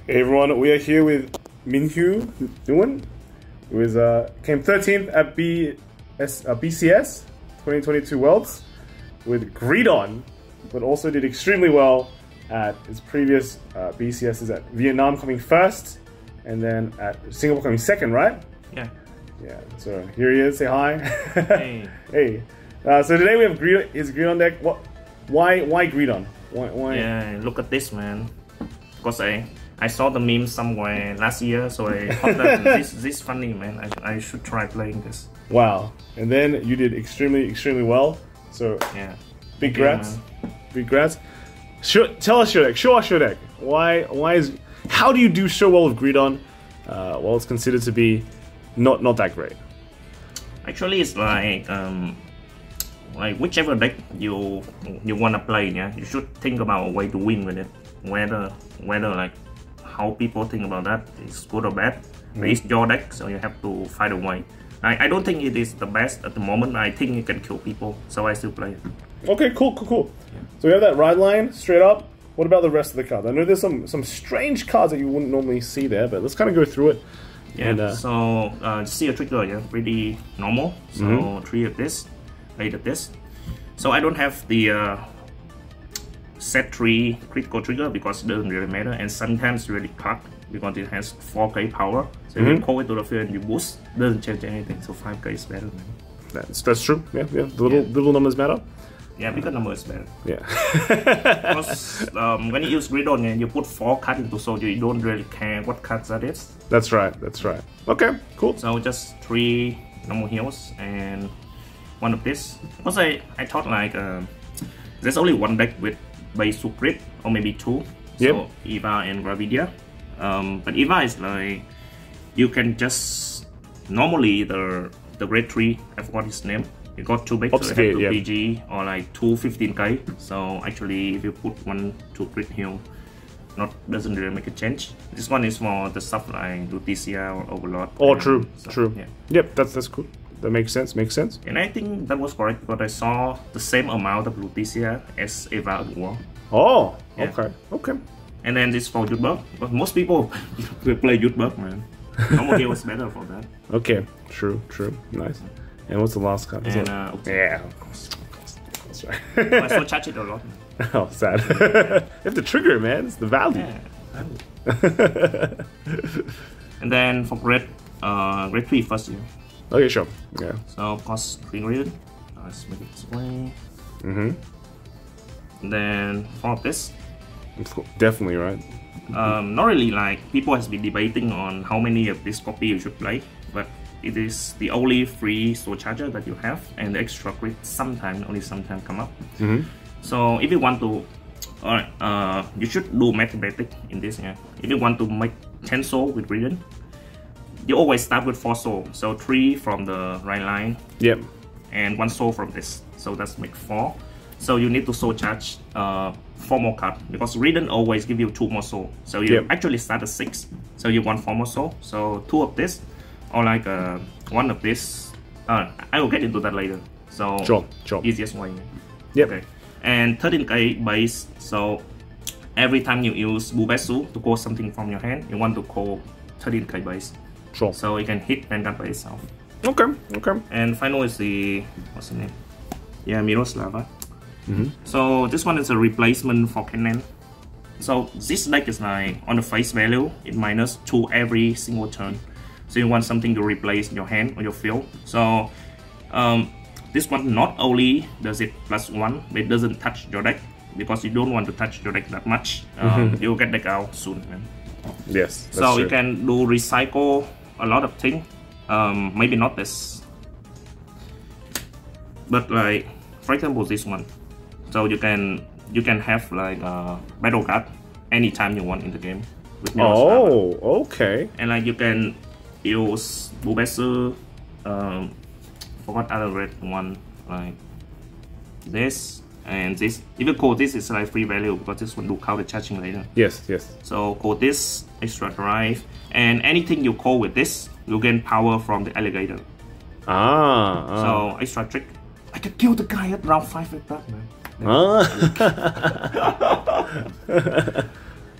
Hey everyone, we are here with Minh Hieu Nguyen, who is came 13th at BCS 2022 Worlds with Greedon, but also did extremely well at his previous BCSs at Vietnam, coming first, and then at Singapore coming second, right? Yeah. Yeah. So here he is. Say hi. Hey. Hey. So today we have Greedon. Is Greedon deck? What? Why Greedon? Why? Yeah. Look at this, man. Because I saw the meme somewhere last year, so I thought that this funny, man. I should try playing this. Wow. And then you did extremely well. So yeah. Big grats. Big grats. Tell us your deck. Show us your deck. How do you do so well with Greedon? Well, it's considered to be not that great. Actually, it's like whichever deck you wanna play, yeah, you should think about a way to win with it. Whether like how people think about that is good or bad. It's your deck, so you have to find a way. I don't think it is the best at the moment. I think it can kill people, so I still play it. Okay, cool. Yeah. So we have that ride line straight up. What about the rest of the cards? I know there's some strange cards that you wouldn't normally see there, but let's kind of go through it. Yeah. And, so see a trigger, yeah, pretty normal. So 3 of this, 8 of this. So I don't have the set 3 critical trigger because it doesn't really matter, and sometimes really cut because it has 4k power. So you call it to the field and you boost, doesn't change anything. So 5k is better, man. That's true. Yeah. The little numbers matter. Yeah, bigger number is better. Yeah. Because when you use Greedon, you put 4 cards into soldier, you don't really care what cards that is. That's right. Okay, cool. So just 3 normal heals and 1 of this. Because I thought like there's only one deck with base crit, or maybe 2. So Eva and Gravidia. But Eva is like, you can just normally the grade 3, I forgot his name. You got 2 big, so you have 2 PG or like 2 15k. So actually, if you put 1 2 crit heal, doesn't really make a change. This one is for the stuff like Lutetia or Overlord. Oh, true. Yeah. Yep, that's cool. That makes sense. And I think that was correct because I saw the same amount of Lutetia as Eva and War. Oh, yeah. Okay. And then this for Jutberg, because most people play Jutberg, man. Normal heal is better for that. Okay, true. Nice. And what's the last card? And, yeah, of course. That's right. I still charge it a lot. Oh, sad. You have to trigger it, man. It's the value. Yeah, and then for grade 3 first, yeah. Okay, sure. Yeah. So cost 3 Greedon. Let's make it this way. And then 4 of this. Definitely, right? Not really, like people has been debating on how many of this copy you should play, but it is the only free soul charger that you have, and the extra crit only sometimes come up. So if you want to, you should do mathematics in this. Yeah, if you want to make 10 soul with Greedon, you always start with 4 soul. So 3 from the right line. Yep. And 1 soul from this. So that's make 4. So you need to soul charge 4 more cards because Greedon always give you 2 more soul. So you actually start at 6. So you want 4 more soul. So 2 of this, or like 1 of this. I will get into that later. So sure. Easiest way. Yep. Okay. And 13k base. So every time you use Bubesu to call something from your hand, you want to call 13k base. Sure. So you can hit Vanguard by itself. Okay. And final is the, what's the name? Yeah, Miroslava. So this one is a replacement for Cannon. So this deck is like on the face value, it -2 every single turn. So you want something to replace your hand or your field. So this one not only does it +1, but it doesn't touch your deck because you don't want to touch your deck that much. You'll get deck out soon, man. Yes. So you can do recycle a lot of things. Maybe not this, but like for example this one. So you can have like battle card anytime you want in the game. With okay. And like you can use Bubesu, forgot other red one, like this and this. If you call this is like free value because this one do counter charging later. Yes. So call this extra drive, and anything you call with this, you gain power from the alligator. So extra trick. I can kill the guy at round 5 with that, man.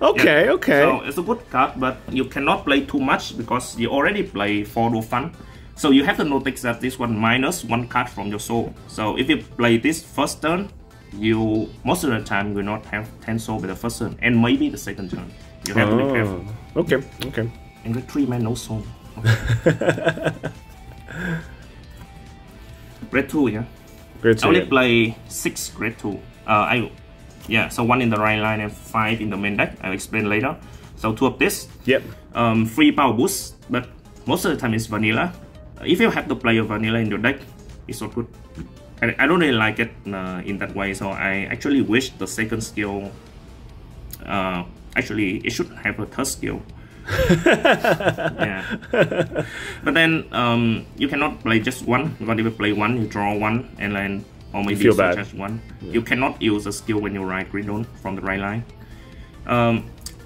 Okay, Yeah. okay. So it's a good card, but you cannot play too much because you already play 4 Dauphin. So you have to notice that this one minus 1 card from your soul. So if you play this first turn, you most of the time will not have 10 soul with the first turn, and maybe the second turn. You have to be careful. Okay, okay. And the 3 man no soul. Grade 2, yeah. Grade 2. I only play 6 grade 2. So 1 in the right line and 5 in the main deck. I'll explain later. So 2 of this. Yep. Free power boost, but most of the time it's vanilla. If you have to play a vanilla in your deck, it's not good. I don't really like it in that way. So I actually wish the second skill. Actually, it should have a third skill. Yeah. But then you cannot play just one. Because if you play one, you draw one, and then or maybe you charge one. Yeah. You cannot use a skill when you ride Greedon from the right line.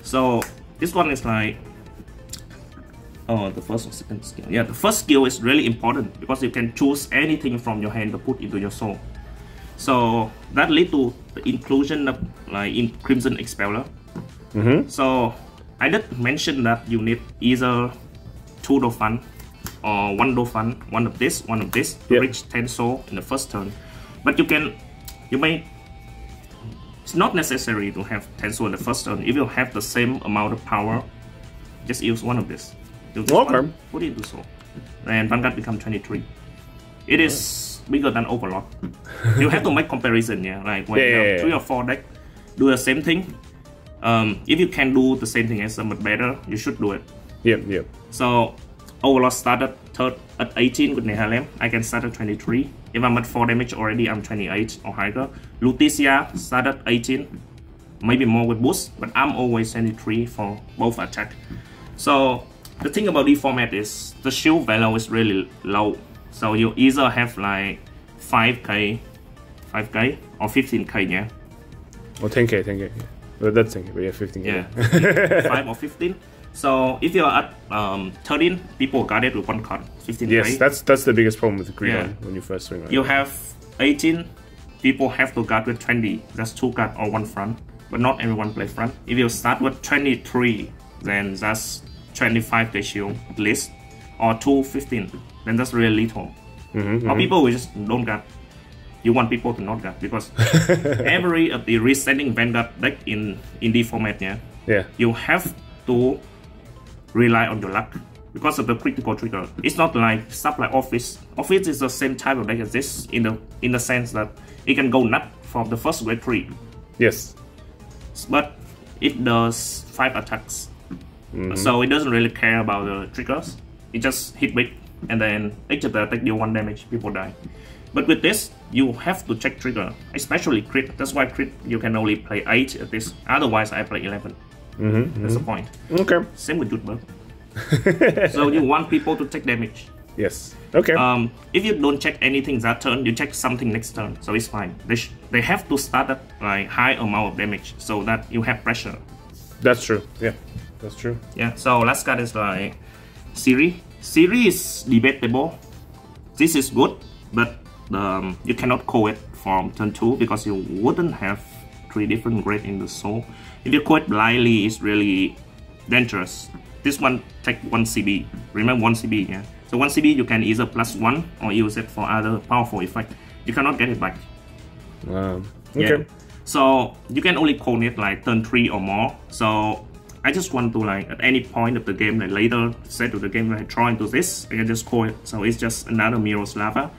So this one is like the first or second skill. Yeah, the first skill is really important because you can choose anything from your hand to put into your soul. So that leads to the inclusion of like in Crimson Expeller. So I did mention that you need either 2 Dauphin or 1 Dauphin, one of this to reach 10 soul in the first turn. But it's not necessary to have 10 soul in the first turn. If you have the same amount of power, just use one of this. One, put it into soul, and Vanguard become 23. It is bigger than Overlord. You have to make comparison, yeah. Like when you have 3 or 4 deck do the same thing. If you can do the same thing as them but better, you should do it. Yep. So Overlord started third at 18 with Nehalem. I can start at 23. If I'm at 4 damage already, I'm 28 or higher. Lutetia started 18, maybe more with boost, but I'm always 23 for both attack. So the thing about this format is the shield value is really low. So you either have like 5k or 15k, yeah. Or 10k. Well, that's 10k, but yeah, 15k. Yeah, 5 or 15. So if you're at 13, people guard it with 1 card, 15k. Yes, that's the biggest problem with Greedon when you first swing. Right? You have 18, people have to guard with 20. That's 2 cards or 1 front, but not everyone play front. If you start with 23, then that's 25k shield at least, or 215. Then that's really little. Or people will just don't guard. You want people to not guard because every of the resetting Vanguard deck in the format, you have to rely on your luck because of the critical trigger. It's not like stuff like Office. Office is the same type of deck as this in the sense that it can go nut from the first grade 3. Yes. But it does 5 attacks. So it doesn't really care about the triggers. It just hit big and then each of the attack deal 1 damage, people die. But with this, you have to check trigger, especially crit. That's why crit you can only play 8 at this. Otherwise, I play 11. That's the point. Okay. Same with Jutberg. So you want people to take damage. Yes. Okay. If you don't check anything that turn, you check something next turn, so it's fine. They have to start at like high amount of damage so that you have pressure. That's true. Yeah, that's true. Yeah. So last card is like Siri. Siri is debatable. This is good, but you cannot call it from turn 2 because you wouldn't have 3 different grades in the soul. If you call it blindly, it's really dangerous. This one take 1 CB. Remember 1 CB, yeah. So 1 CB you can either +1 or use it for other powerful effect. You cannot get it back. Okay. Yeah. So you can only call it like turn 3 or more. So I just want to like at any point of the game, like later set of the game, like draw into this, I can just call it. So it's just another Mirror's Lava.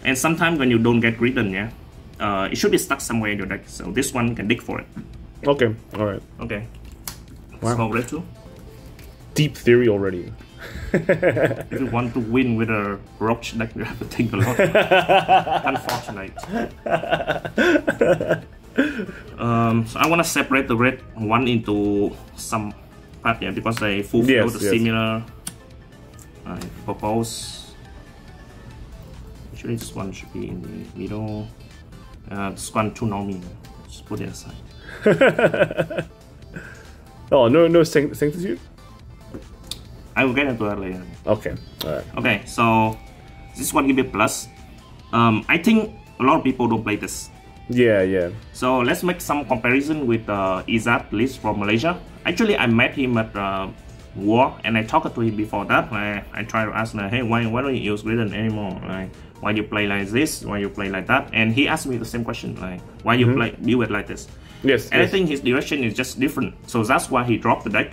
And sometimes when you don't get Greedon, it should be stuck somewhere in your deck. So this one can dig for it. Okay. All right. Okay. Wow. Small red too. Deep theory already. If you want to win with a Roach deck, you have to think a lot. Unfortunate. So I want to separate the red one into some part, because they fulfill the similar. I propose. Actually, this one should be in the middle. This one too normal. Just put it aside. Oh, no sanctitude? I will get into that later. Okay, alright. Okay, so this one give me plus. I think a lot of people don't play this. Yeah. So let's make some comparison with Izzat list from Malaysia. Actually, I met him at war, and I talked to him before that. I tried to ask, hey, why don't you use Greedon anymore? Like, why you play like this? Why you play like that? And he asked me the same question, like, why you do it like this? Yes. And I think his direction is just different, so that's why he dropped the deck.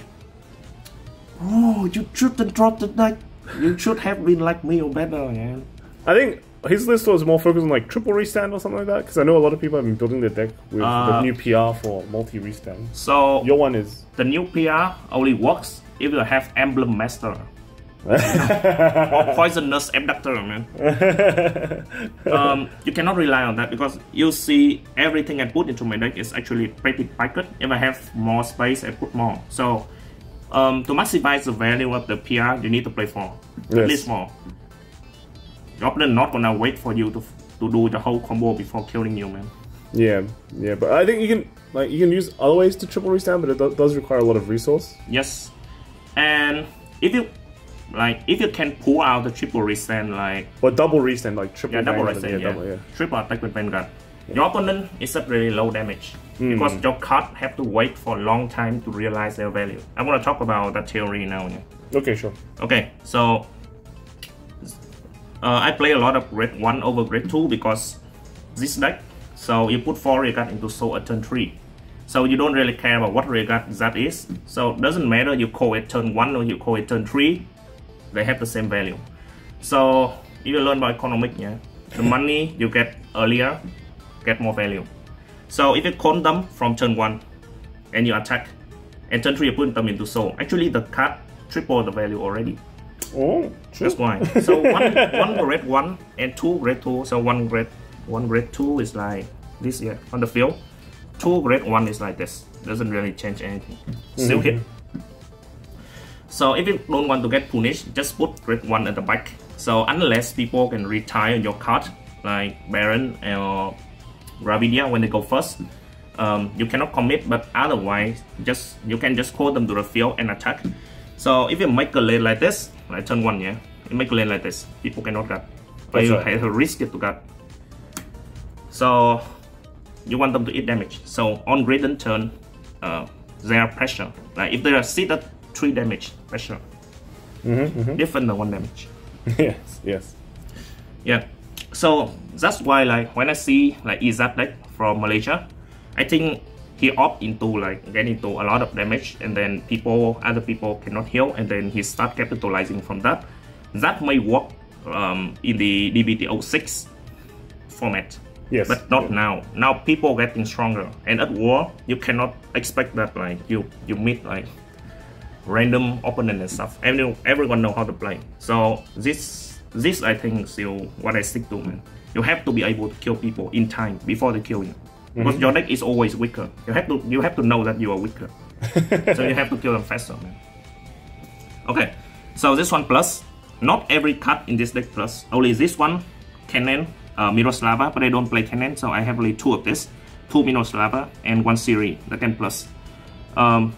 Oh, you shouldn't drop the deck. You should have been like me or better, man. I think his list was more focused on like triple restand or something like that, because I know a lot of people have been building their deck with the new PR for multi restand. So your one is the new PR only works if you have Emblem Master or Poisonous Abductor, man. You cannot rely on that because you see everything I put into my deck is actually pretty packed. If I have more space, I put more. So to maximize the value of the PR, you need to play 4, at least 4. Your opponent not gonna wait for you to do the whole combo before killing you, man. Yeah, but I think you can use other ways to triple restand, but it does require a lot of resource. Yes, and if you can pull out the triple restand, like or double restand, like triple. Yeah, double restand. Triple attack with Vanguard. Your opponent is at really low damage because your card have to wait for a long time to realize their value. I'm gonna talk about that theory now. Yeah. Okay, sure. Okay, so I play a lot of grade 1 over grade 2 because this deck. So you put 4 rear guard into soul at turn 3. So you don't really care about what rear guard that is. So it doesn't matter you call it turn 1 or you call it turn 3. They have the same value. So if you learn about economic, yeah, the money you get earlier get more value. So if you call them from turn 1 and you attack, and turn 3 you put them into soul, actually the card triple the value already. Oh, true. That's why. So one grade 1 and 2 grade 2. So one grade 2 is like this here on the field. 2 grade 1 is like this. Doesn't really change anything. Still hit. So if you don't want to get punished, just put grade 1 at the back. So unless people can retire your card, like Baron or Gravidia when they go first, you cannot commit. But otherwise, you can just call them to the field and attack. So if you make a lane like this, like turn 1, yeah, you make a lane like this, people cannot gut. But you have to risk it to gut. So you want them to eat damage. So on Greedon turn, their pressure, like if they are seated 3 damage pressure, different than 1 damage. Yes. Yeah. So that's why, like, when I see like Izat deck from Malaysia, I think he opt into like get into a lot of damage, and then other people cannot heal, and then he start capitalizing from that. That may work in the DBT06 format. Yes. But not now. Now people getting stronger, and at war you cannot expect that like you meet like random opponent and stuff. Everyone know how to play. So this I think is still what I stick to, man. You have to be able to kill people in time before they kill you. Because your deck is always weaker. You have to know that you are weaker. So you have to kill them faster, man. Okay, so this one plus. Not every card in this deck plus. Only this one, Cannon, Miroslava, but I don't play Cannon, so I have only 2 of this. 2 Miroslava and 1 Siri that can plus.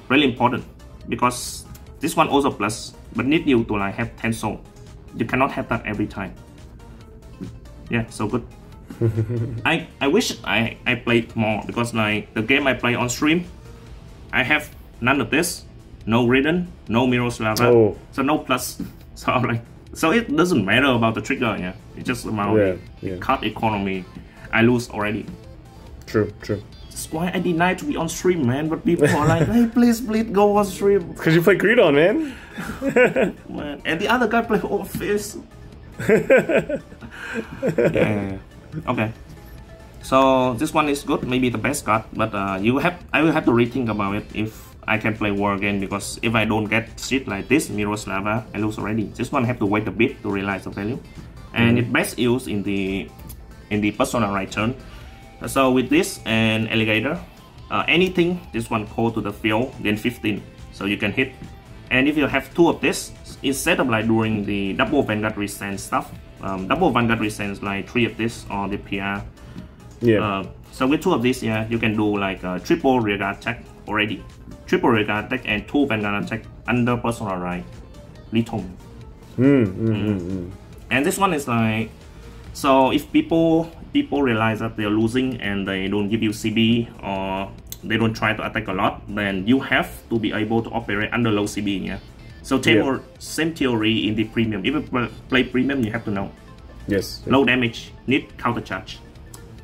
Really important because this one also plus, but need you to like have 10 soul. You cannot have that every time. Yeah, so good. I wish I played more because like the game I play on stream, I have none of this, no Greedon, no Miroslava, so no plus. So it doesn't matter about the trigger, yeah. It's just about card economy. I lose already. True. That's why I deny to be on stream, man. But people are like, hey, please go on stream. Because you play Greedon, man. Man. And the other guy play Office. Yeah. Okay, so this one is good, maybe the best card, but I will have to rethink about it if I can play war again, because if I don't get shit like this, Miroslava, I lose already. This one have to wait a bit to realize the value, and it best used in the personal right turn. So with this and Alligator, anything this one call to the field, then 15, so you can hit. And if you have 2 of this, instead of like doing the double Vanguard restand stuff, double Vanguard restands like 3 of this or the PR. Yeah. So with 2 of this, yeah, you can do like a triple rear guard attack already. Triple rear guard attack and 2 Vanguard attack under personal right. Little. And this one is like, so if people realize that they're losing and they don't give you CB or they don't try to attack a lot, then you have to be able to operate under low CB. Yeah. So same theory in the premium. If you play premium, you have to know. Yes. Low damage, need counter charge.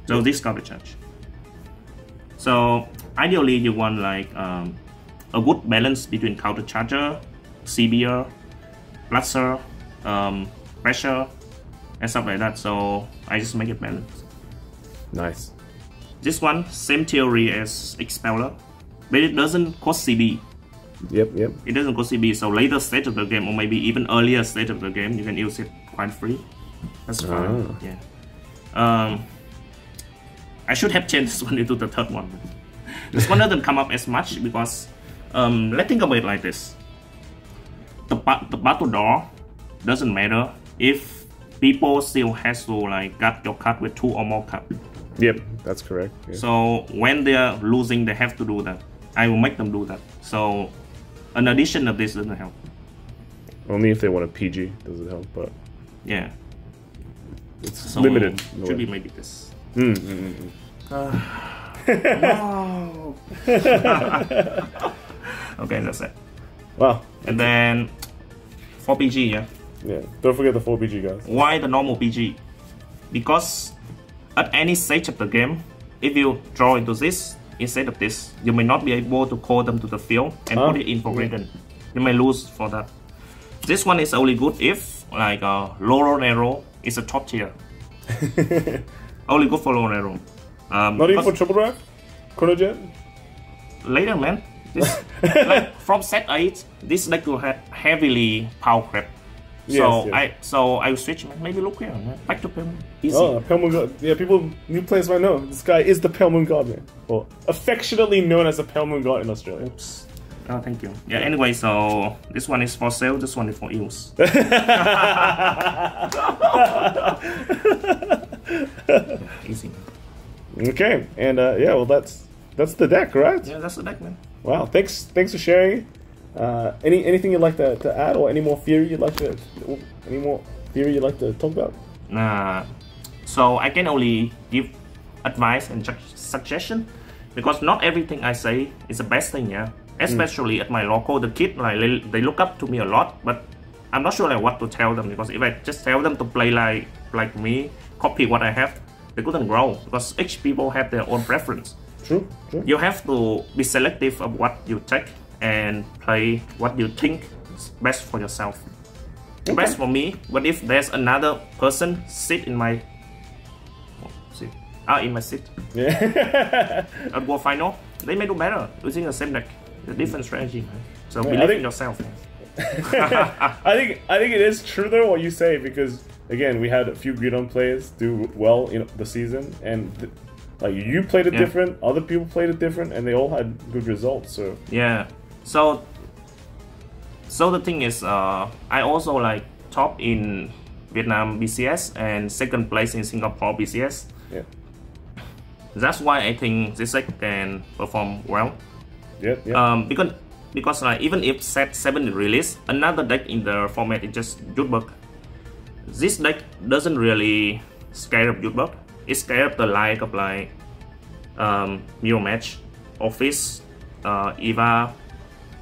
So this counter charge. So ideally, you want like a good balance between counter charger, CBR, blaster, pressure, and stuff like that. So I just make it balanced. Nice. This one, same theory as Expeller, but it doesn't cost CB. Yep. It doesn't cost CB, so later stage of the game, or maybe even earlier stage of the game, you can use it quite free. That's fine. Yeah. I should have changed this one into the third one. This one doesn't come up as much because let's think about it like this. The battle door doesn't matter if people still has to like guard your card with 2 or more cards. Yep, that's correct. Yeah. So when they're losing, they have to do that. I will make them do that. So an addition of this doesn't help. Only if they want a PG does it help, but yeah, it's so limited. Should be maybe this. No. Okay, that's it. Wow. And then 4 PG, yeah. Yeah. Don't forget the 4 PG, guys. Why the normal PG? Because at any stage of the game, if you draw into this instead of this, you may not be able to call them to the field and put it in for Greedon. You may lose for that. This one is only good if like Loro Nero is a top tier. Only good for Loro Nero. Not even for Triple Drive? Chronojet? Later, man. This, like from set 8, this deck will have heavily power creep. So I switch, man. Maybe look here, man. Back to Pelmoon. Easy. Oh, Pelmoon God. Yeah, people, new players might know. This guy is the Pelmoon God, man. Or affectionately known as the Pelmoon God in Australia. Oops. Oh, thank you. Yeah, anyway, so this one is for sale, this one is for use. Easy. Okay, and yeah, well, that's the deck, right? Yeah, that's the deck, man. Wow, thanks for sharing. Anything you'd like to add, or any more theory you'd like to talk about? So I can only give advice and suggestion because not everything I say is the best thing. Yeah, especially at my local, the kids like they look up to me a lot, but I'm not sure like what to tell them because if I just tell them to play like me, copy what I have, they couldn't grow because each people have their own preference. True. You have to be selective of what you take and play what you think is best for yourself. Okay. Best for me, but if there's another person sit in my seat, at World Final, they may do better using the same deck, a different strategy. So believe in yourself. I think it is true though what you say, because again we had a few Greedon players do well in the season, and like you played it different, other people played it different, and they all had good results. So yeah. So the thing is, I also like top in Vietnam BCS and second place in Singapore BCS. Yeah. That's why I think this deck can perform well. Yeah. Because like even if set 7 is released, another deck in the format is just Jutebug. This deck doesn't really scare up Jutebug. It scares up the like of like Mirror Match, Office, Eva,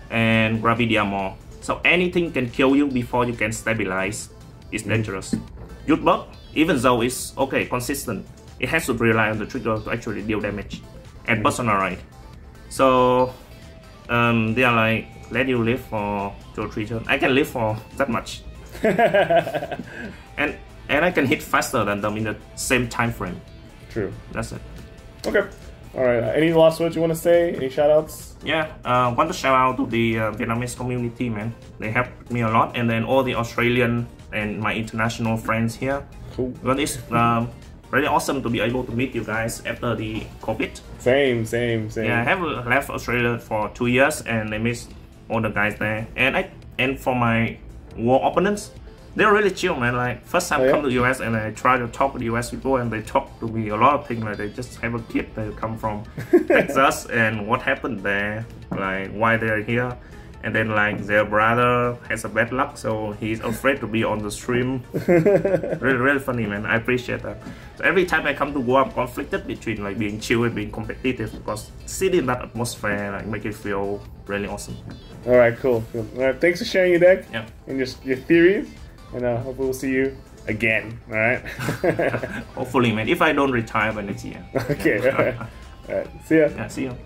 and Gravidia more. So anything can kill you before you can stabilize. It's dangerous. Jutebug, even though it's okay, consistent, it has to rely on the trigger to actually deal damage and personal right. So they are like, let you live for 2 or 3 turns. I can live for that much. and I can hit faster than them in the same time frame. True. That's it. Okay. Alright, any last words you want to say? Any shoutouts? Yeah, want to shout out to the Vietnamese community, man. They helped me a lot, and then all the Australian and my international friends here. Cool. But it's really awesome to be able to meet you guys after the COVID. Same. Yeah, I have left Australia for 2 years, and I miss all the guys there. And for my war opponents, they're really chill, man. Like first time come to the US and I try to talk with US people, and they talk to me a lot of things. Like they just have a kid, they come from Texas, and what happened there, like why they're here, And then like their brother has a bad luck, so he's afraid to be on the stream. Really funny, man. I appreciate that. So every time I come to Go, I'm conflicted between like being chill and being competitive, because sitting in that atmosphere like make it feel really awesome. All right, cool. All right, thanks for sharing your deck and just your theories, and hopefully we'll see you again. All right. Hopefully, man. If I don't retire by next year. Okay. All right. See ya. Yeah, see you.